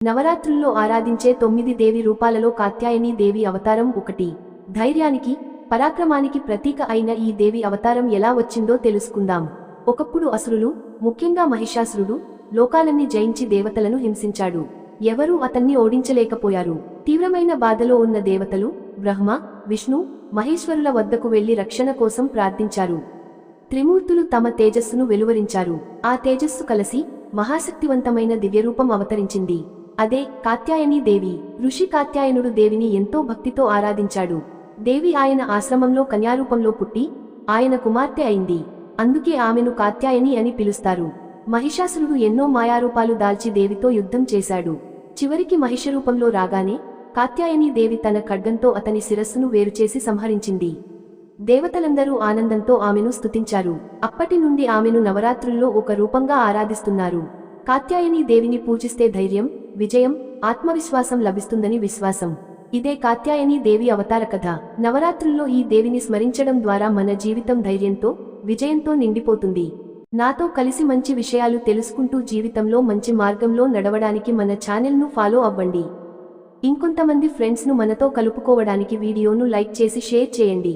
నవరాత్రుల్లో ఆరాధించే 9 దేవి రూపాలలో కాత్యాయని దేవి అవతారం ఒకటి. ధైర్యానికి, పరాక్రమానికి ప్రతీక అయిన ఈ దేవి అవతారం ఎలా వచ్చిందో తెలుసుకుందాం. ఒకప్పుడు అసురులు, ముఖ్యంగా మహిషాసురుడు, లోకాలన్నీ జయించి దేవతలను హింసించాడు. ఎవరూ అతన్ని ఓడించలేకపోయారు. తీవ్రమైన బాధలో ఉన్న దేవతలు బ్రహ్మ, విష్ణు, మహేశ్వరుల వద్దకు వెళ్లి రక్షణ కోసం ప్రార్థించారు. త్రిమూర్తులు తమ తేజస్సును వెలువరించారు. ఆ తేజస్సు కలిసి మహాశక్తివంతమైన దివ్యరూపం అవతరించింది. అదే కాత్యాయని దేవి. ఋషి కాత్యాయనుడు దేవిని ఎంతో భక్తితో ఆరాధించాడు. దేవి ఆయన ఆశ్రమంలో కన్యారూపంలో పుట్టి ఆయన కుమార్తె అయింది. అందుకే ఆమెను కాత్యాయని అని పిలుస్తారు. మహిషాసురుడు ఎన్నో మాయారూపాలు దాల్చి దేవితో యుద్ధం చేశాడు. చివరికి మహిషరూపంలో రాగానే కాత్యాయని దేవి తన ఖడ్గంతో అతని శిరస్సును వేరుచేసి సంహరించింది. దేవతలందరూ ఆనందంతో ఆమెను స్తుతించారు. అప్పటి నుండి ఆమెను నవరాత్రుల్లో ఒక రూపంగా ఆరాధిస్తున్నారు. కాత్యాయని దేవిని పూజిస్తే ధైర్యం, విజయం, ఆత్మవిశ్వాసం లభిస్తుందని విశ్వాసం. ఇదే కాత్యాయని దేవి అవతార కథ. నవరాత్రుల్లో ఈ దేవిని స్మరించడం ద్వారా మన జీవితం ధైర్యంతో, విజయంతో నిండిపోతుంది. నాతో కలిసి మంచి విషయాలు తెలుసుకుంటూ జీవితంలో మంచి మార్గంలో నడవడానికి మన ఛానల్ను ఫాలో అవ్వండి. ఇంకొంతమంది ఫ్రెండ్స్ను మనతో కలుపుకోవడానికి వీడియోను లైక్ చేసి షేర్ చేయండి.